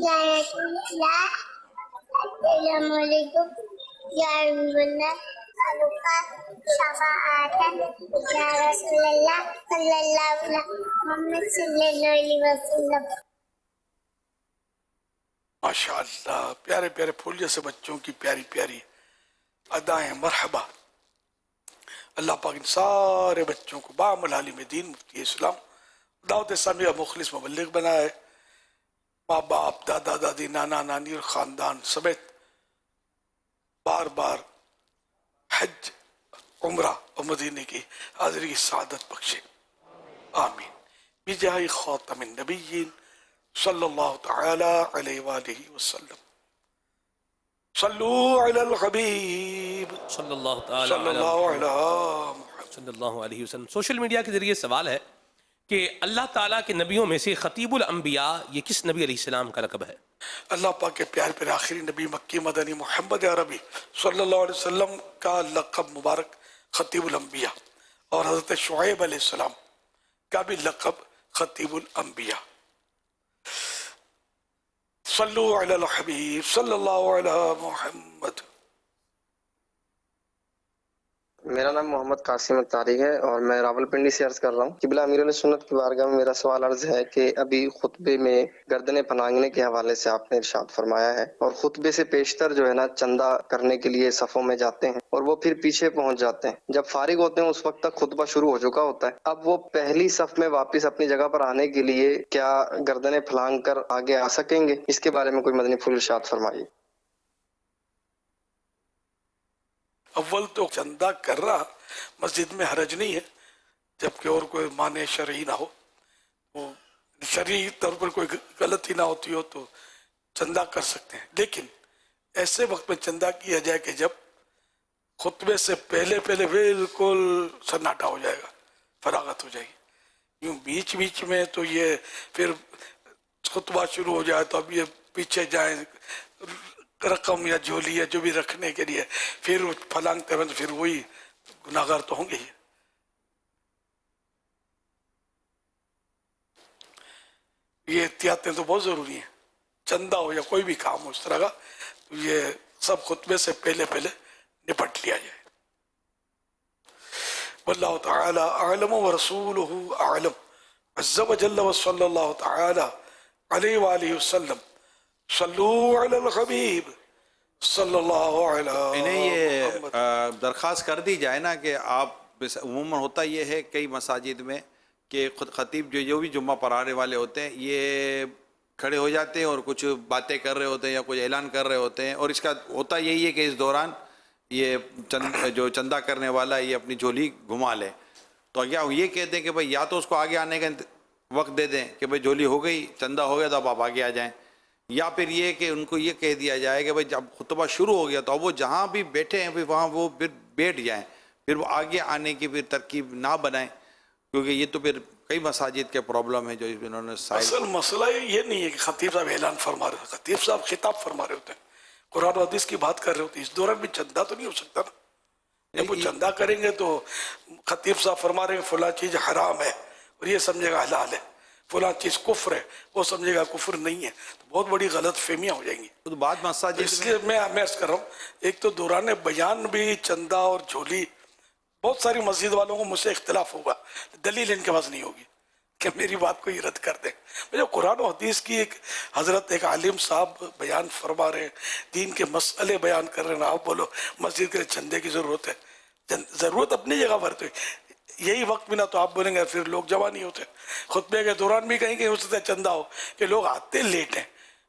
یا رسول اللہ، السلام علیکم یا حبیب اللہ، صدقہ شفاعت یا رسول اللہ صلی اللہ علیہ محمد صلی اللہ علیہ وسلم. ماشاء اللہ، پیارے پیارے پھول جیسے بچوں کی پیاری پیاری ادائیں. مرحبا. اللہ پاک ان سارے بچوں کو بعمل عالم دین مفتی اسلام دعوت اسلامی کا مخلص مبلغ بنایا ہے. ماں باپ، دادا دادی، نانا نانی اور خاندان سمیت بار بار حج، عمرہ اور مدینے کی حاضری کی سعادت بخشے. آمین. بجاہ خاتم النبیین صلی اللہ تعالی علیہ وآلہ وسلم. صلو علی الحبیب صلی اللہ تعالی صلی اللہ علی محمد. صلی اللہ علیہ وسلم. سوشل میڈیا کے ذریعے سوال ہے کہ اللہ تعالیٰ کے نبیوں میں سے خطیب الانبیاء یہ کس نبی علیہ السلام کا لقب ہے؟ اللہ پاک کے پیار پر آخری نبی مکی مدنی محمد عربی صلی اللہ علیہ وسلم کا لقب مبارک خطیب الانبیاء، اور حضرت شعیب علیہ السلام کا بھی لقب خطیب الانبیاء. صلو علی الحبیب صلی اللہ علی محمد. میرا نام محمد قاسم اتاری ہے اور میں راول پنڈی سے عرض کر رہا ہوں. قبلہ امیر علیہ سنت کی بارگاہ میں میرا سوال عرض ہے کہ ابھی خطبے میں گردنیں پھنانگنے کے حوالے سے آپ نے ارشاد فرمایا ہے، اور خطبے سے پیشتر جو ہے نا چندہ کرنے کے لیے صفوں میں جاتے ہیں اور وہ پھر پیچھے پہنچ جاتے ہیں. جب فارغ ہوتے ہیں اس وقت تک خطبہ شروع ہو چکا ہوتا ہے. اب وہ پہلی صف میں واپس اپنی جگہ پر آنے کے لیے کیا گردنیں پھلانگ کر آگے آ سکیں گے؟ اس کے بارے میں کوئی مدنی پھول ارشاد فرمائیے. اول تو چندہ کر رہا مسجد میں حرج نہیں ہے، جبکہ اور کوئی معنی شرعی نہ ہو، وہ شرعی طور پر کوئی غلطی نہ ہوتی ہو تو چندہ کر سکتے ہیں. لیکن ایسے وقت میں چندہ کیا جائے کہ جب خطبے سے پہلے بالکل سناٹا ہو جائے گا، فراغت ہو جائے گی. یوں بیچ بیچ میں تو یہ پھر خطبہ شروع ہو جائے تو اب یہ پیچھے جائیں رقم یا جھولی یا جو بھی رکھنے کے لیے، پھر پھلانگتے ہیں تو پھر وہی گناہگار تو ہوں گے ہی۔ یہ احتیاطیں تو بہت ضروری ہیں، چندہ ہو یا کوئی بھی کام ہو اس طرح کا، تو یہ سب خطبے سے پہلے نپٹ لیا جائے۔ واللہ تعالی اعلم ورسولہ اعلم عز وجل وصلی اللہ تعالی علیہ وآلہ وسلم صلو علی الحبیب صلی اللہ علیہ انہیں یہ محمد۔ درخواست کر دی جائے نا کہ آپ عموماً ہوتا یہ ہے کئی مساجد میں کہ خطیب جو بھی جمعہ پڑھانے والے ہوتے ہیں یہ کھڑے ہو جاتے ہیں اور کچھ باتیں کر رہے ہوتے ہیں یا کچھ اعلان کر رہے ہوتے ہیں، اور اس کا ہوتا یہی ہے کہ اس دوران یہ جو چندہ کرنے والا یہ اپنی جھولی گھما لے، تو کیا یہ کہتے ہیں کہ بھائی یا تو اس کو آگے آنے کا وقت دے دیں کہ بھائی جھولی ہو گئی، چندہ ہو گیا تو اب آپ آگے آ جائیں، یا پھر یہ کہ ان کو یہ کہہ دیا جائے کہ بھائی جب خطبہ شروع ہو گیا تو اب وہ جہاں بھی بیٹھے ہیں پھر وہاں وہ پھر بیٹھ جائیں، پھر وہ آگے آنے کی پھر ترکیب نہ بنائیں، کیونکہ یہ تو پھر کئی مساجد کے پرابلم ہے جو انہوں نے اصل مسئلہ یہ نہیں ہے کہ خطیب صاحب اعلان فرما رہے ہوتے، خطیب صاحب خطاب فرما رہے ہوتے ہیں، قرآن و حدیث کی بات کر رہے ہوتے ہیں، اس دوران بھی چندہ تو نہیں ہو سکتا نا۔ جب وہ چندہ کریں گے تو خطیب صاحب فرما رہے ہیں فلاں چیز حرام ہے اور یہ سمجھے گا حلال ہے، فلاں چیز کفر ہے وہ سمجھے گا کفر نہیں ہے، تو بہت بڑی غلط فہمیاں ہو جائیں گی۔ تو بعض مساجد اس لیے میں عرض کر رہا ہوں، ایک تو دوران بیان بھی چندہ اور جھولی، بہت ساری مسجد والوں کو مجھ سے اختلاف ہوگا، دلیل ان کے پاس نہیں ہوگی کہ میری بات کو یہ رد کر دیں۔ جو قرآن و حدیث کی ایک حضرت ایک عالم صاحب بیان فرما رہے ہیں، دین کے مسئلے بیان کر رہے ہیں، آپ بولو مسجد کے لیے چندے کی ضرورت ہے، ضرورت اپنی جگہ پر تو یہی وقت بھی نہ تو آپ بولیں گے پھر لوگ جمع نہیں ہوتے، خطبے کے دوران بھی کہیں ہو سکتا ہے چندہ ہو کہ لوگ آتے لیٹ ہیں،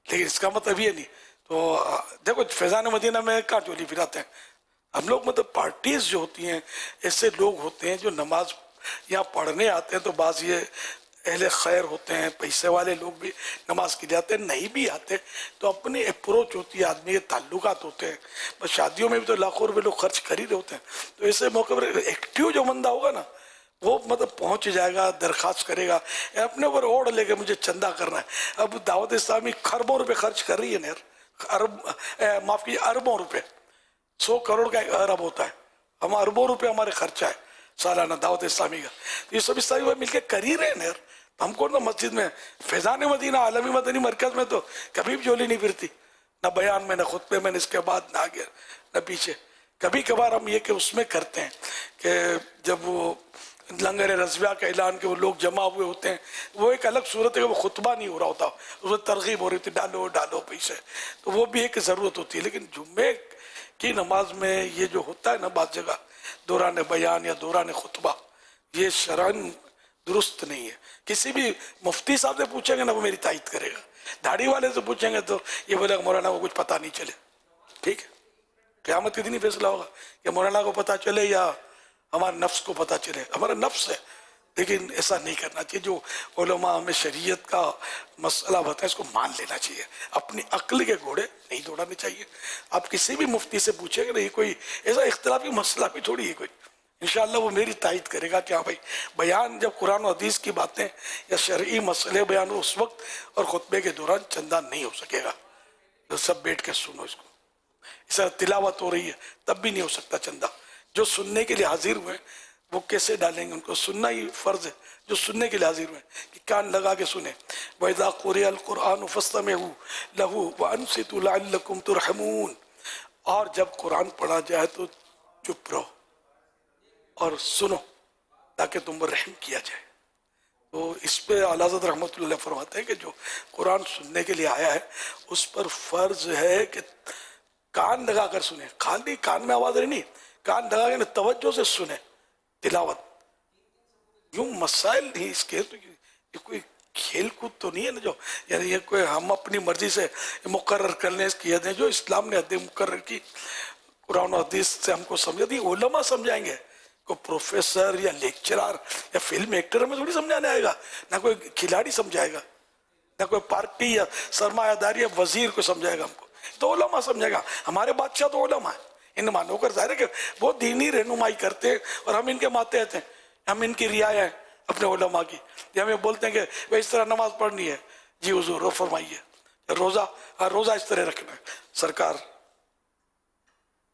لیکن اس کا مطلب یہ نہیں۔ تو دیکھو فیضان مدینہ میں کہاں چولی پھراتے ہیں ہم لوگ، مطلب پارٹیز جو ہوتی ہیں ایسے لوگ ہوتے ہیں جو نماز یہاں پڑھنے آتے ہیں، تو بعض یہ اہل خیر ہوتے ہیں، پیسے والے لوگ بھی نماز کے لیے آتے ہیں، نہیں بھی آتے تو اپنی اپروچ ہوتی ہے، آدمی کے تعلقات ہوتے ہیں، بس شادیوں میں بھی تو لاکھوں روپے لوگ خرچ کر ہی رہے ہوتے ہیں، تو ایسے موقع پر ایکٹیو جو بندہ ہوگا نا وہ مطلب پہنچ جائے گا، درخواست کرے گا، اپنے اوپر اوڑھ لے کے مجھے چندہ کرنا ہے۔ اب دعوت اسلامی خربوں روپے خرچ کر رہی ہے نا یار، معاف کیجیے اربوں روپے، 100 کروڑ کا ایک ارب ہوتا ہے، ہم اربوں روپے ہمارے خرچہ ہے سالانہ دعوت اسلامی کا، یہ سب اسلامی وہ مل کے کر ہی رہے ہیں یار۔ ہم کو نا مسجد میں فیضان مدینہ عالمی مدنی مرکز میں تو کبھی بھی جھولی نہیں پھرتی، نہ بیان میں، نہ خطبے میں، نہ اس کے بعد، نہ آگے نہ پیچھے۔ کبھی کبھار ہم یہ کہ اس میں کرتے ہیں کہ جب وہ لنگر رضویہ کا اعلان کہ وہ لوگ جمع ہوئے ہوتے ہیں، وہ ایک الگ صورت ہے کہ وہ خطبہ نہیں ہو رہا ہوتا، اس میں ترغیب ہو رہی تھی ڈالو ڈالو پیسے، تو وہ بھی ایک ضرورت ہوتی ہے۔ لیکن جمعے کی نماز میں یہ جو ہوتا ہے نا بعض جگہ دوران بیان یا دوران خطبہ، یہ شرعاً درست نہیں ہے۔ کسی بھی مفتی صاحب سے پوچھیں گے نا وہ میری تائید کرے گا، داڑھی والے سے پوچھیں گے تو یہ بولے گا مولانا کو کچھ پتہ نہیں چلے، ٹھیک ہے، قیامت کے دن ہی فیصلہ ہوگا کہ مولانا کو پتہ چلے یا ہمارے نفس کو پتہ چلے، ہمارا نفس ہے، لیکن ایسا نہیں کرنا چاہیے۔ جو علماء ہمیں شریعت کا مسئلہ بتائیں اس کو مان لینا چاہیے، اپنی عقل کے گھوڑے نہیں دوڑانے چاہیے۔ آپ کسی بھی مفتی سے پوچھیں گے نہیں، کوئی ایسا اختلافی مسئلہ بھی تھوڑی ہے کوئی، انشاءاللہ وہ میری تائید کرے گا کہ ہاں بھائی بیان جب قرآن و حدیث کی باتیں یا شرعی مسئلے بیان ہو اس وقت، اور خطبے کے دوران چندہ نہیں ہو سکے گا، تو سب بیٹھ کے سنو اس کو، اس طرح تلاوت ہو رہی ہے تب بھی نہیں ہو سکتا چندہ۔ جو سننے کے لیے حاضر ہوئے وہ کیسے ڈالیں گے؟ ان کو سننا ہی فرض ہے، جو سننے کے لیے حاضر ہوئے کہ کان لگا کے سنیں۔ وَإِذَا قُرِئَ الْقُرْآنُ فَاسْتَمِعُوا لَهُ وَأَنصِتُوا لَعَلَّكُمْ تُرْحَمُونَ، اور جب قرآن پڑھا جائے تو چپ رہو اور سنو تاکہ تم پر رحم کیا جائے۔ تو اس پہ اعلیٰ حضرت رحمۃ اللہ فرماتے ہیں کہ جو قرآن سننے کے لیے آیا ہے اس پر فرض ہے کہ کان لگا کر سنیں، خالی کان میں آواز نہیں، کان لگا کے توجہ سے سنیں تلاوت۔ یوں مسائل نہیں اس کے، یہ کوئی کھیل کود تو نہیں ہے نا جو، یعنی یہ کوئی ہم اپنی مرضی سے مقرر کر لیں اس کی حدیں، جو اسلام نے حدیں مقرر کی قرآن و حدیث سے ہم کو سمجھا دی، علماء سمجھائیں گے، کوئی پروفیسر یا لیکچرار یا فلم ایکٹر ہمیں تھوڑی سمجھانے آئے گا، نہ کوئی کھلاڑی سمجھائے گا، نہ کوئی پارٹی یا سرمایہ داری یا وزیر کو سمجھائے گا ہم کو، تو علماء سمجھائے گا۔ ہمارے بادشاہ تو علماء ہیں، ان مانو کر ظاہر ہے کہ وہ دینی رہنمائی کرتے ہیں اور ہم ان کے ماتحت ہیں، ہم ان کی رعایا ہیں اپنے علماء کی، یہ ہمیں بولتے ہیں کہ وہ اس طرح نماز پڑھنی ہے، جی حضور وہ فرمائیے، روزہ اس طرح رکھنا ہے سرکار.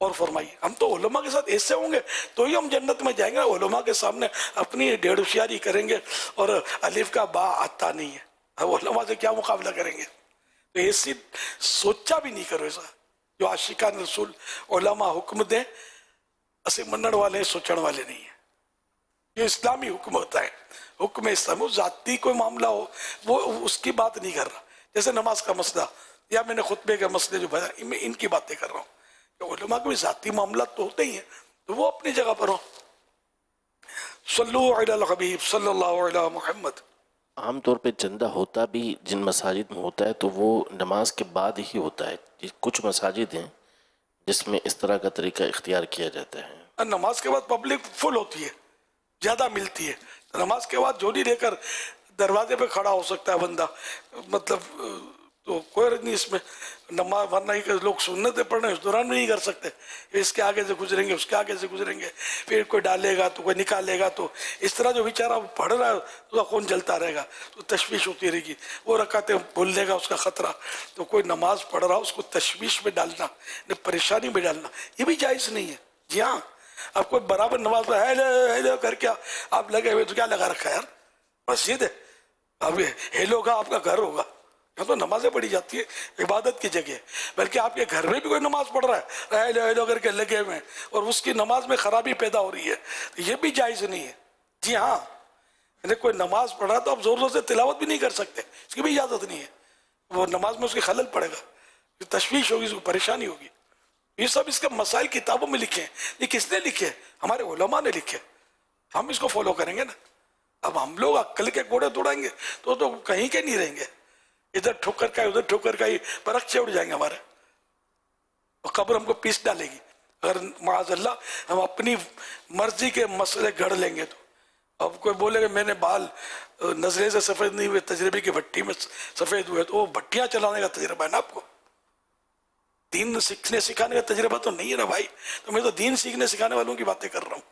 اور فرمائیے ہم تو علماء کے ساتھ ایسے ہوں گے تو ہی ہم جنت میں جائیں گے. علماء کے سامنے اپنی ڈیڑھ ہوشیاری کریں گے اور الف کا با آتا نہیں ہے, اب علماء سے کیا مقابلہ کریں گے؟ تو ایسی سوچا بھی نہیں کرو ایسا. جو عاشقان رسول علماء حکم دیں اسے منن والے سوچن والے نہیں ہیں. یہ اسلامی حکم ہوتا ہے, حکم اسلام. ذاتی کوئی معاملہ ہو وہ اس کی بات نہیں کر رہا. جیسے نماز کا مسئلہ یا میں نے خطبے کے مسئلے جو بھائی میں ان کی باتیں کر رہا ہوں. علماء کے بھی ذاتی معاملات تو ہوتے ہی ہیں تو وہ اپنی جگہ پر ہو. صلو علی الحبیب صلی اللہ علی محمد. عام طور پہ چندہ ہوتا بھی جن مساجد میں ہوتا ہے تو وہ نماز کے بعد ہی ہوتا ہے. کچھ مساجد ہیں جس میں اس طرح کا طریقہ اختیار کیا جاتا ہے. نماز کے بعد پبلک فل ہوتی ہے, زیادہ ملتی ہے. نماز کے بعد جھولی لے کر دروازے پہ کھڑا ہو سکتا ہے بندہ, مطلب تو کوئی رد نہیں اس میں. نماز ورنہ ہی کہ لوگ سنتیں پڑھنے اس دوران بھی نہیں کر سکتے. اس کے آگے سے گزریں گے, اس کے آگے سے گزریں گے, پھر کوئی ڈالے گا تو کوئی نکالے گا, تو اس طرح جو بیچارہ پڑھ رہا ہے اس کا خون جلتا رہے گا تو تشویش ہوتی رہے گی. وہ رکعتیں بھول گا, اس کا خطرہ. تو کوئی نماز پڑھ رہا اس کو تشویش میں ڈالنا, پریشانی میں ڈالنا یہ بھی جائز نہیں ہے. جی ہاں, اب کوئی برابر نماز میں ہیلو کر کے آپ لگے ہوئے تو کیا لگا رکھا ہے یار, مسجد ہے. اب ہیلو کا آپ کا گھر ہوگا, یہاں تو نمازیں پڑھی جاتی ہے عبادت کی جگہ. بلکہ آپ کے گھر میں بھی کوئی نماز پڑھ رہا ہے ہیلو ہیلو کر کے لگے ہوئے اور اس کی نماز میں خرابی پیدا ہو رہی ہے, یہ بھی جائز نہیں ہے. جی ہاں, یعنی کوئی نماز پڑھ رہا ہے تو آپ زور زور سے تلاوت بھی نہیں کر سکتے, اس کی بھی اجازت نہیں ہے. وہ نماز میں اس کی خلل پڑے گا, تشویش ہوگی, اس کو پریشانی ہوگی. یہ سب اس کے مسائل کتابوں میں لکھے ہیں. یہ کس نے لکھے؟ ہمارے علماء نے لکھے. ہم اس کو فالو کریں گے نا. اب ہم لوگ عقل کے گھوڑے دوڑائیں گے تو کہیں کے نہیں رہیں گے. ادھر ٹھوکر کا ادھر ٹھوکر کا, پرکچے اڑ جائیں گے ہمارے, قبر ہم کو پیس ڈالے گی اگر معاذ اللہ ہم اپنی مرضی کے مسئلے گھڑ لیں گے. تو اب کوئی بولے کہ میں نے بال نظرے سے سفید نہیں ہوئے, تجربے کی بھٹی میں سفید ہوئے, تو وہ بھٹیاں چلانے کا تجربہ ہے نا آپ کو. دین سیکھنے سکھانے کا تجربہ تو نہیں ہے نا بھائی. تو میں تو دین سیکھنے سکھانے والوں کی باتیں کر رہا ہوں.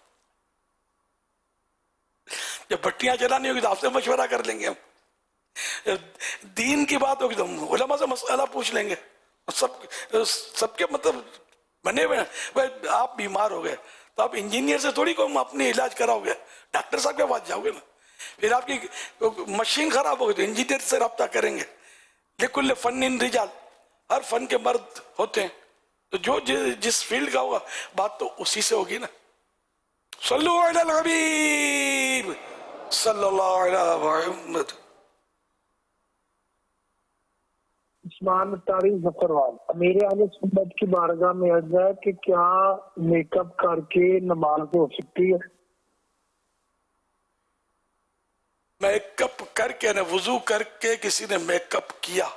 جب بھٹیاں چلانی ہوگی تو آپ سے مشورہ کر لیں گے ہم. دین کی بات ہوگی تو ہم علماء سے مسئلہ پوچھ لیں گے. سب کے مطلب بنے ہوئے ہیں. آپ بیمار ہو گئے تو آپ انجینئر سے تھوڑی کوئی اپنے علاج کراؤ گے, ڈاکٹر صاحب کے پاس جاؤ گے نا. پھر آپ کی مشین خراب ہوگی تو انجینئر سے رابطہ کریں گے. لکل فن رجال, ہر فن کے مرد ہوتے ہیں. تو جو جس فیلڈ کا ہوگا بات تو اسی سے ہوگی نا. صلو علی الحبیب صلی اللہ علیہ محمد. عثمان تاریخ ظفروال. میرے اہل سنت کی بارگاہ میں عرض ہے کہ کیا میک اپ کر کے نماز ہو سکتی ہے؟ میک اپ کر کے نا, وضو کر کے کسی نے میک اپ کیا,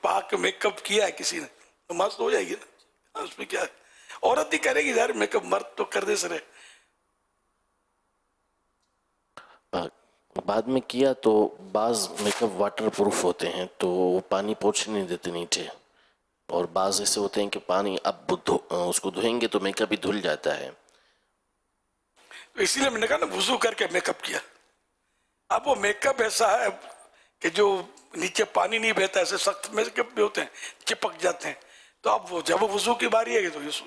پاک میک اپ کیا ہے کسی نے, نماز تو ہو جائے گی نا. اس میں کیا ہے, عورت ہی کرے گی یار میک اپ, مرد تو کر دے سرے. بعد میں کیا تو بعض میک اپ واٹر پروف ہوتے ہیں تو وہ پانی پوچھ نہیں دیتے نیچے, اور بعض ایسے ہوتے ہیں کہ پانی اب اس کو دھوئیں گے تو میک اپ بھی دھل جاتا ہے. تو اسی لیے میں نے کہا نا وضو کر کے میک اپ کیا. اب وہ میک اپ ایسا ہے کہ جو نیچے پانی نہیں بہتا, ایسے سخت میک اپ بھی ہوتے ہیں چپک جاتے ہیں. تو اب وہ جب وضو کی باری ہے تو یہ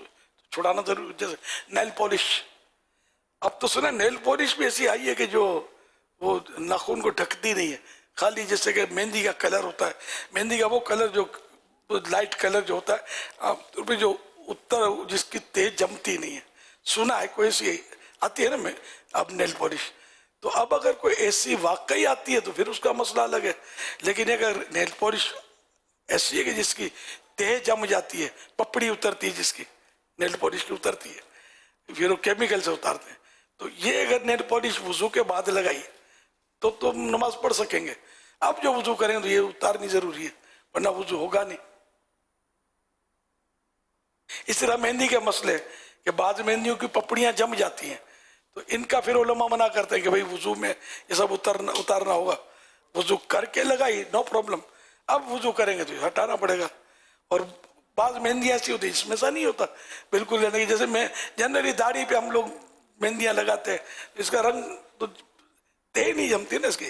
چھڑانا ضروری. جیسے نیل پالش, اب تو سنا نیل پالش بھی ایسی آئی ہے کہ جو وہ ناخن کو ڈھکتی نہیں ہے, خالی جیسے کہ مہندی کا کلر ہوتا ہے, مہندی کا وہ کلر جو لائٹ کلر جو ہوتا ہے جو اتر جس کی تیز جمتی نہیں ہے. سنا ہے کوئی ایسی آتی ہے نا میں اب نیل پالش. تو اب اگر کوئی ایسی واقعی آتی ہے تو پھر اس کا مسئلہ الگ ہے. لیکن اگر نیل پالش ایسی ہے کہ جس کی تیز جم جاتی ہے, پپڑی اترتی ہے جس کی نیل پالش کی اترتی ہے, پھر وہ کیمیکل سے اتارتے ہیں. تو یہ اگر نیل پالش وضو کے بعد لگائی تو تم نماز پڑھ سکیں گے. اب جو وضو کریں تو یہ اتارنی ضروری ہے ورنہ وضو ہوگا نہیں. اس طرح مہندی کے مسئلے کہ بعض مہندیوں کی پپڑیاں جم جاتی ہیں تو ان کا پھر علماء منع کرتے ہیں کہ بھئی وضو میں یہ سب اتارنا ہوگا. وضو کر کے لگائی نو پرابلم, اب وضو کریں گے تو ہٹانا پڑے گا. اور بعض مہندیاں ایسی ہوتی ہیں اس میں ایسا نہیں ہوتا بالکل, یعنی جیسے میں جنرلی داڑھی پہ ہم لوگ مہندیاں لگاتے ہیں, اس کا رنگ تو تیز نہیں جمتی نا اس کی,